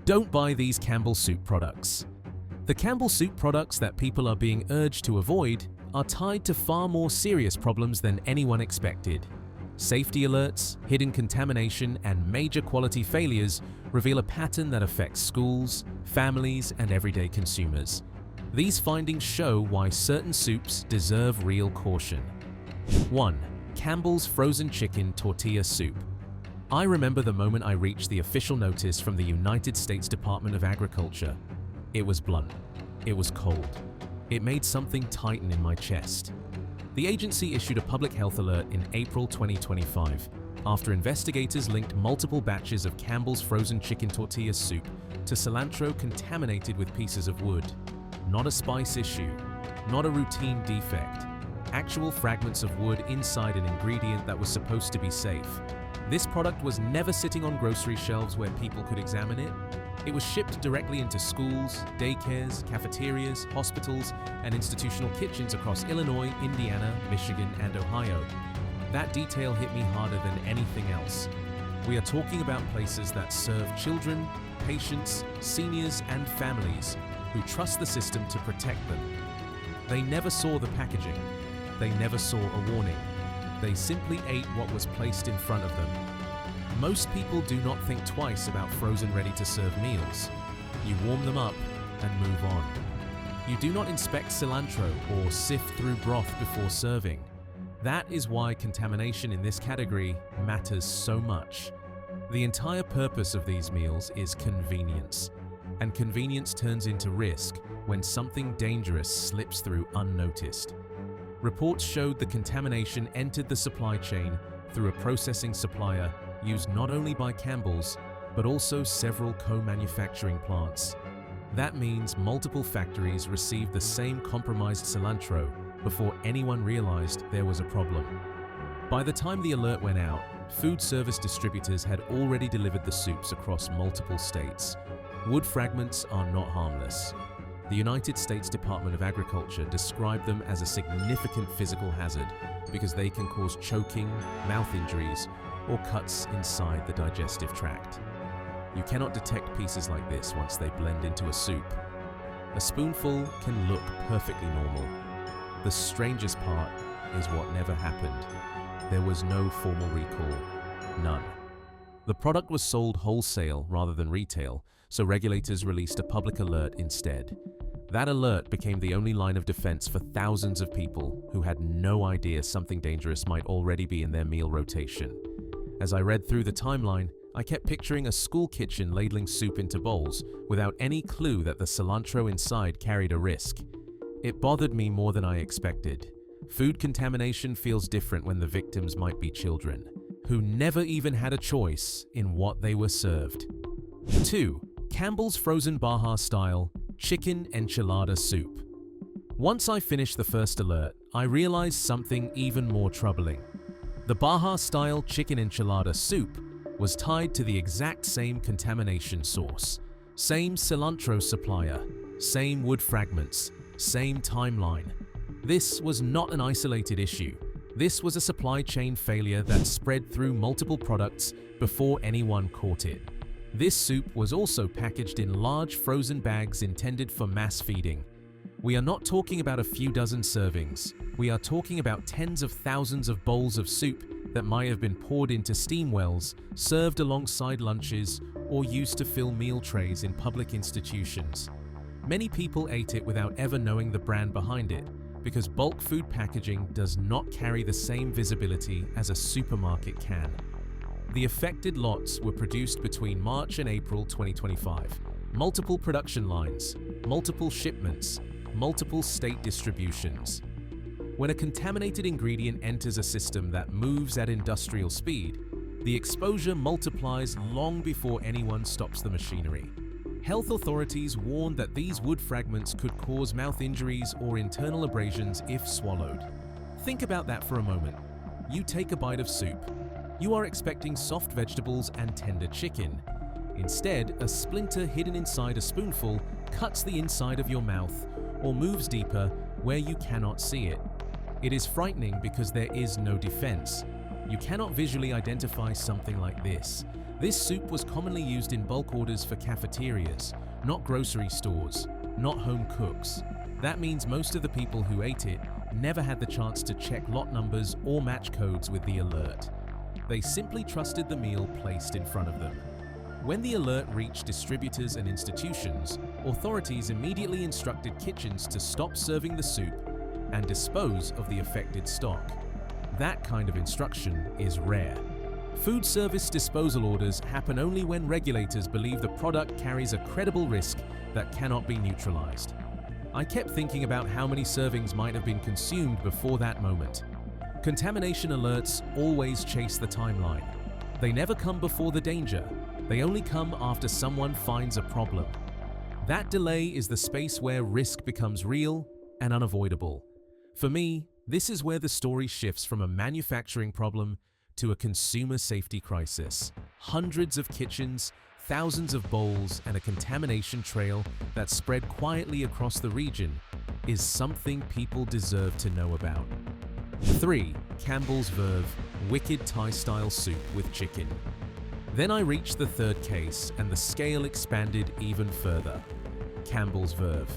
Don't buy these Campbell soup products. The Campbell soup products that people are being urged to avoid are tied to far more serious problems than anyone expected. Safety alerts, hidden contamination, and major quality failures reveal a pattern that affects schools, families, and everyday consumers. These findings show why certain soups deserve real caution. 1. Campbell's frozen chicken tortilla soup. I remember the moment I reached the official notice from the United States Department of Agriculture. It was blunt. It was cold. It made something tighten in my chest. The agency issued a public health alert in April 2025 after investigators linked multiple batches of Campbell's frozen chicken tortilla soup to cilantro contaminated with pieces of wood. Not a spice issue, not a routine defect. Actual fragments of wood inside an ingredient that was supposed to be safe. This product was never sitting on grocery shelves where people could examine it. It was shipped directly into schools, daycares, cafeterias, hospitals, and institutional kitchens across Illinois, Indiana, Michigan, and Ohio. That detail hit me harder than anything else. We are talking about places that serve children, patients, seniors, and families who trust the system to protect them. They never saw the packaging. They never saw a warning. They simply ate what was placed in front of them. Most people do not think twice about frozen ready-to-serve meals. You warm them up and move on. You do not inspect cilantro or sift through broth before serving. That is why contamination in this category matters so much. The entire purpose of these meals is convenience, and convenience turns into risk when something dangerous slips through unnoticed. Reports showed the contamination entered the supply chain through a processing supplier used not only by Campbell's, but also several co-manufacturing plants. That means multiple factories received the same compromised cilantro before anyone realized there was a problem. By the time the alert went out, food service distributors had already delivered the soups across multiple states. Wood fragments are not harmless. The United States Department of Agriculture described them as a significant physical hazard because they can cause choking, mouth injuries, or cuts inside the digestive tract. You cannot detect pieces like this once they blend into a soup. A spoonful can look perfectly normal. The strangest part is what never happened. There was no formal recall. None. The product was sold wholesale rather than retail, so regulators released a public alert instead. That alert became the only line of defense for thousands of people who had no idea something dangerous might already be in their meal rotation. As I read through the timeline, I kept picturing a school kitchen ladling soup into bowls without any clue that the cilantro inside carried a risk. It bothered me more than I expected. Food contamination feels different when the victims might be children, who never even had a choice in what they were served. 2. Campbell's frozen Baja-style chicken enchilada soup. Once I finished the first alert, I realized something even more troubling. The Baja-style chicken enchilada soup was tied to the exact same contamination source, same cilantro supplier, same wood fragments, same timeline. This was not an isolated issue. This was a supply chain failure that spread through multiple products before anyone caught it. This soup was also packaged in large frozen bags intended for mass feeding. We are not talking about a few dozen servings. We are talking about tens of thousands of bowls of soup that might have been poured into steam wells, served alongside lunches, or used to fill meal trays in public institutions. Many people ate it without ever knowing the brand behind it, because bulk food packaging does not carry the same visibility as a supermarket can. The affected lots were produced between March and April 2025. Multiple production lines, multiple shipments, multiple state distributions. When a contaminated ingredient enters a system that moves at industrial speed, the exposure multiplies long before anyone stops the machinery. Health authorities warned that these wood fragments could cause mouth injuries or internal abrasions if swallowed. Think about that for a moment. You take a bite of soup. You are expecting soft vegetables and tender chicken. Instead, a splinter hidden inside a spoonful cuts the inside of your mouth or moves deeper where you cannot see it. It is frightening because there is no defense. You cannot visually identify something like this, This soup was commonly used in bulk orders for cafeterias, not grocery stores, not home cooks. That means most of the people who ate it never had the chance to check lot numbers or match codes with the alert. They simply trusted the meal placed in front of them. When the alert reached distributors and institutions, authorities immediately instructed kitchens to stop serving the soup and dispose of the affected stock. That kind of instruction is rare. Food service disposal orders happen only when regulators believe the product carries a credible risk that cannot be neutralized. I kept thinking about how many servings might have been consumed before that moment. Contamination alerts always chase the timeline. They never come before the danger. They only come after someone finds a problem. That delay is the space where risk becomes real and unavoidable. For me, this is where the story shifts from a manufacturing problem to a consumer safety crisis. Hundreds of kitchens, thousands of bowls, and a contamination trail that spread quietly across the region is something people deserve to know about. 3. Campbell's Verve Wicked Thai-Style Soup with Chicken. Then I reached the third case, and the scale expanded even further. Campbell's Verve.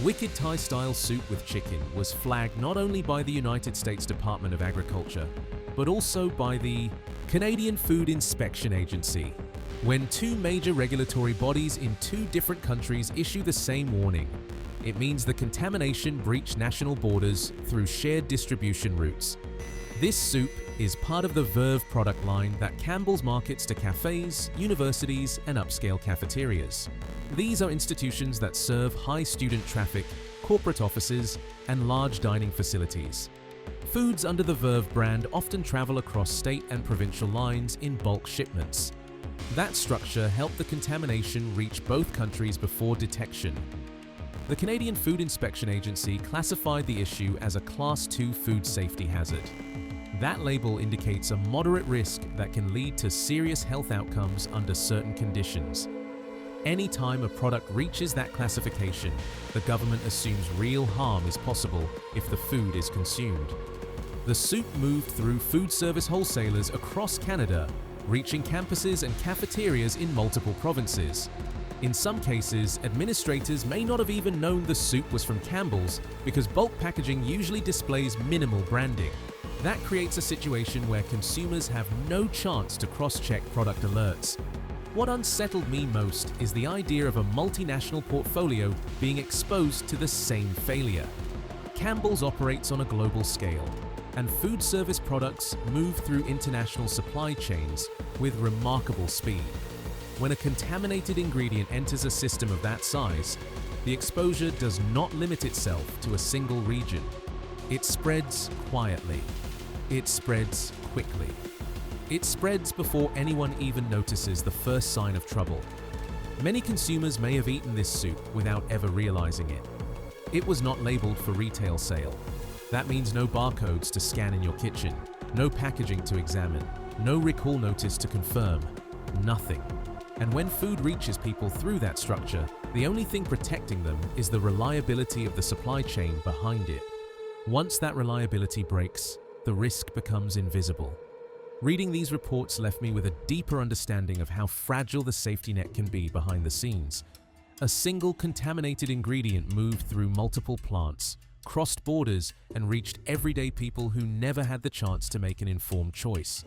Wicked Thai-Style Soup with Chicken was flagged not only by the United States Department of Agriculture, but also by the Canadian Food Inspection Agency. When two major regulatory bodies in two different countries issue the same warning, it means the contamination breached national borders through shared distribution routes. This soup is part of the Verve product line that Campbell's markets to cafes, universities, and upscale cafeterias. These are institutions that serve high student traffic, corporate offices, and large dining facilities. Foods under the Verve brand often travel across state and provincial lines in bulk shipments. That structure helped the contamination reach both countries before detection. The Canadian Food Inspection Agency classified the issue as a Class 2 food safety hazard. That label indicates a moderate risk that can lead to serious health outcomes under certain conditions. Anytime a product reaches that classification, the government assumes real harm is possible if the food is consumed. The soup moved through food service wholesalers across Canada, reaching campuses and cafeterias in multiple provinces. In some cases, administrators may not have even known the soup was from Campbell's because bulk packaging usually displays minimal branding. That creates a situation where consumers have no chance to cross-check product alerts. What unsettled me most is the idea of a multinational portfolio being exposed to the same failure. Campbell's operates on a global scale, and food service products move through international supply chains with remarkable speed. When a contaminated ingredient enters a system of that size, the exposure does not limit itself to a single region. It spreads quietly. It spreads quickly. It spreads before anyone even notices the first sign of trouble. Many consumers may have eaten this soup without ever realizing it. It was not labeled for retail sale. That means no barcodes to scan in your kitchen, no packaging to examine, no recall notice to confirm, nothing. And when food reaches people through that structure, the only thing protecting them is the reliability of the supply chain behind it. Once that reliability breaks, the risk becomes invisible. Reading these reports left me with a deeper understanding of how fragile the safety net can be behind the scenes. A single contaminated ingredient moved through multiple plants, crossed borders, and reached everyday people who never had the chance to make an informed choice.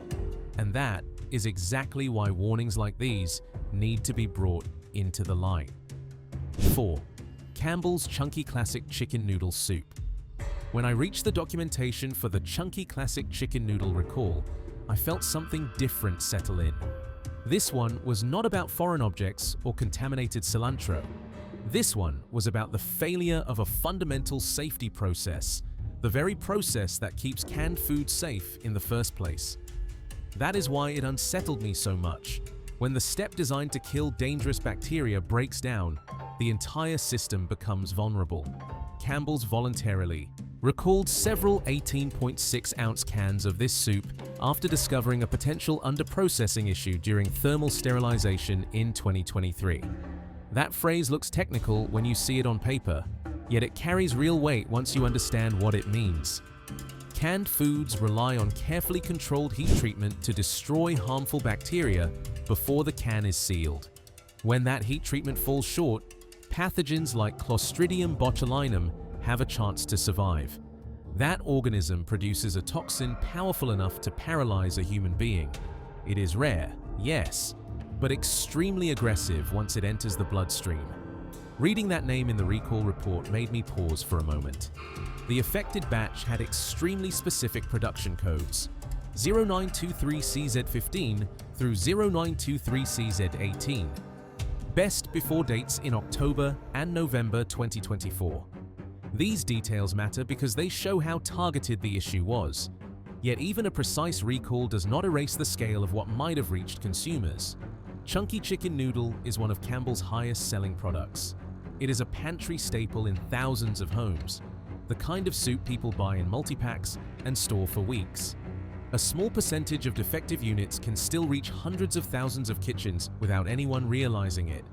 And that is exactly why warnings like these need to be brought into the light. 4. Campbell's Chunky Classic Chicken Noodle Soup. When I reached the documentation for the Chunky Classic Chicken Noodle recall, I felt something different settle in. This one was not about foreign objects or contaminated cilantro. This one was about the failure of a fundamental safety process, the very process that keeps canned food safe in the first place. That is why it unsettled me so much. When the step designed to kill dangerous bacteria breaks down, the entire system becomes vulnerable. Campbell's voluntarily recalled several 18.6-ounce cans of this soup after discovering a potential underprocessing issue during thermal sterilization in 2023. That phrase looks technical when you see it on paper, yet it carries real weight once you understand what it means. Canned foods rely on carefully controlled heat treatment to destroy harmful bacteria before the can is sealed. When that heat treatment falls short, pathogens like Clostridium botulinum have a chance to survive. That organism produces a toxin powerful enough to paralyze a human being. It is rare, yes, but extremely aggressive once it enters the bloodstream. Reading that name in the recall report made me pause for a moment. The affected batch had extremely specific production codes, 0923CZ15 through 0923CZ18. Best before dates in October and November 2024. These details matter because they show how targeted the issue was. Yet even a precise recall does not erase the scale of what might have reached consumers. Chunky chicken noodle is one of Campbell's highest selling products. It is a pantry staple in thousands of homes, the kind of soup people buy in multi-packs and store for weeks. A small percentage of defective units can still reach hundreds of thousands of kitchens without anyone realizing it.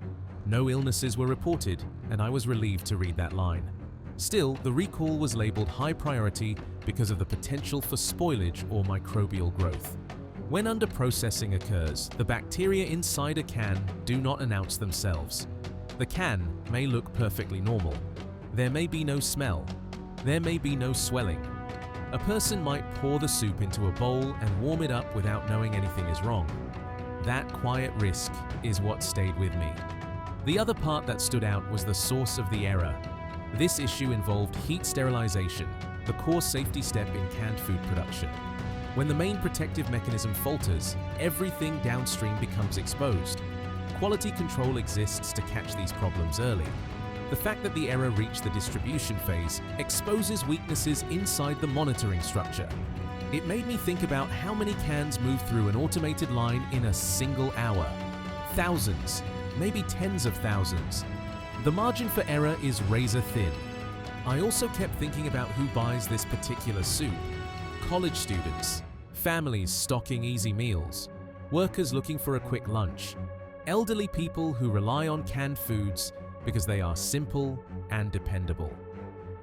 No illnesses were reported, and I was relieved to read that line. Still, the recall was labeled high priority because of the potential for spoilage or microbial growth. When under-processing occurs, the bacteria inside a can do not announce themselves. The can may look perfectly normal. There may be no smell. There may be no swelling. A person might pour the soup into a bowl and warm it up without knowing anything is wrong. That quiet risk is what stayed with me. The other part that stood out was the source of the error. This issue involved heat sterilization, the core safety step in canned food production. When the main protective mechanism falters, everything downstream becomes exposed. Quality control exists to catch these problems early. The fact that the error reached the distribution phase exposes weaknesses inside the monitoring structure. It made me think about how many cans move through an automated line in a single hour. Thousands, maybe tens of thousands. The margin for error is razor thin. I also kept thinking about who buys this particular soup. College students, families stocking easy meals, workers looking for a quick lunch, elderly people who rely on canned foods because they are simple and dependable.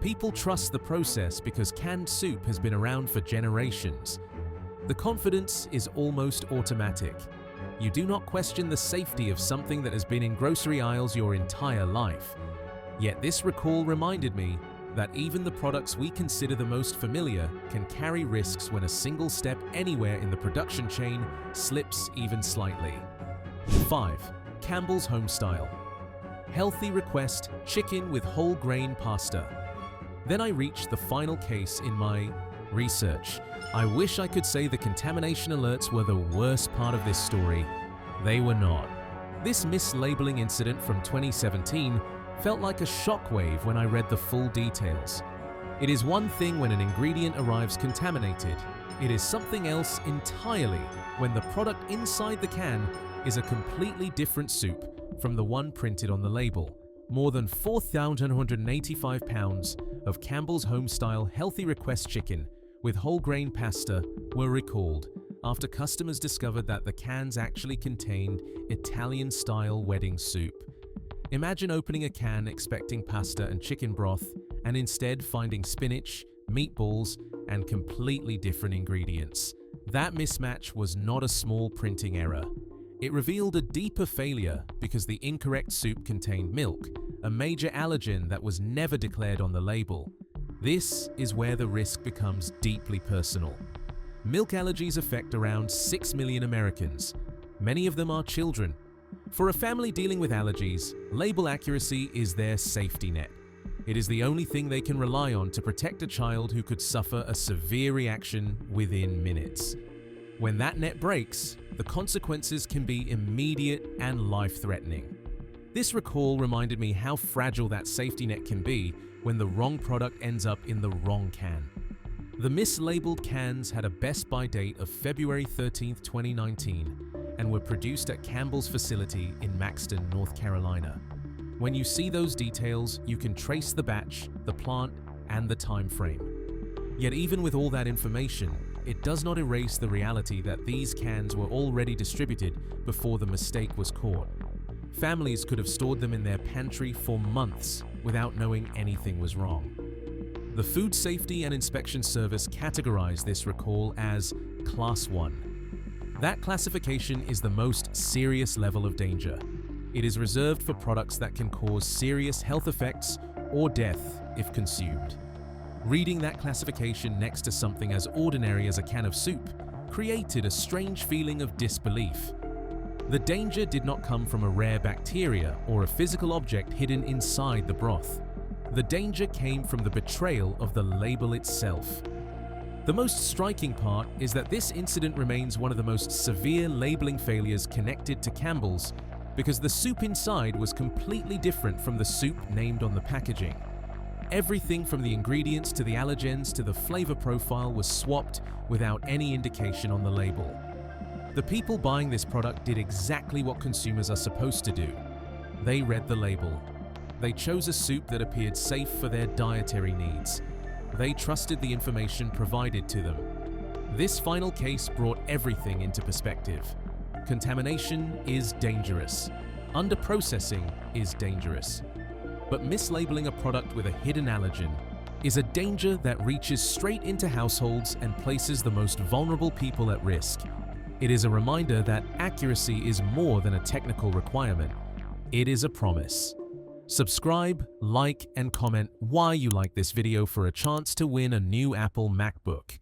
People trust the process because canned soup has been around for generations. The confidence is almost automatic. You do not question the safety of something that has been in grocery aisles your entire life. Yet this recall reminded me that even the products we consider the most familiar can carry risks when a single step anywhere in the production chain slips even slightly. 5. Campbell's Homestyle. Healthy request chicken with whole grain pasta. Then I reached the final case in my research. I wish I could say the contamination alerts were the worst part of this story. They were not. This mislabeling incident from 2017 felt like a shockwave when I read the full details. It is one thing when an ingredient arrives contaminated. It is something else entirely when the product inside the can is a completely different soup from the one printed on the label. More than 4,185 pounds of Campbell's Homestyle Healthy Request chicken with whole grain pasta were recalled after customers discovered that the cans actually contained Italian-style wedding soup. Imagine opening a can expecting pasta and chicken broth and instead finding spinach, meatballs, and completely different ingredients. That mismatch was not a small printing error. It revealed a deeper failure because the incorrect soup contained milk, a major allergen that was never declared on the label. This is where the risk becomes deeply personal. Milk allergies affect around 6 million Americans. Many of them are children. For a family dealing with allergies, label accuracy is their safety net. It is the only thing they can rely on to protect a child who could suffer a severe reaction within minutes. When that net breaks, the consequences can be immediate and life-threatening. This recall reminded me how fragile that safety net can be when the wrong product ends up in the wrong can. The mislabeled cans had a best by date of February 13, 2019, and were produced at Campbell's facility in Maxton, North Carolina. When you see those details, you can trace the batch, the plant, and the time frame. Yet even with all that information, it does not erase the reality that these cans were already distributed before the mistake was caught. Families could have stored them in their pantry for months without knowing anything was wrong. The Food Safety and Inspection Service categorized this recall as Class 1. That classification is the most serious level of danger. It is reserved for products that can cause serious health effects or death if consumed. Reading that classification next to something as ordinary as a can of soup created a strange feeling of disbelief. The danger did not come from a rare bacteria or a physical object hidden inside the broth. The danger came from the betrayal of the label itself. The most striking part is that this incident remains one of the most severe labeling failures connected to Campbell's because the soup inside was completely different from the soup named on the packaging. Everything from the ingredients to the allergens to the flavor profile was swapped without any indication on the label. The people buying this product did exactly what consumers are supposed to do. They read the label. They chose a soup that appeared safe for their dietary needs. They trusted the information provided to them. This final case brought everything into perspective. Contamination is dangerous. Underprocessing is dangerous. But mislabeling a product with a hidden allergen is a danger that reaches straight into households and places the most vulnerable people at risk. It is a reminder that accuracy is more than a technical requirement. It is a promise. Subscribe, like, and comment why you like this video for a chance to win a new Apple MacBook.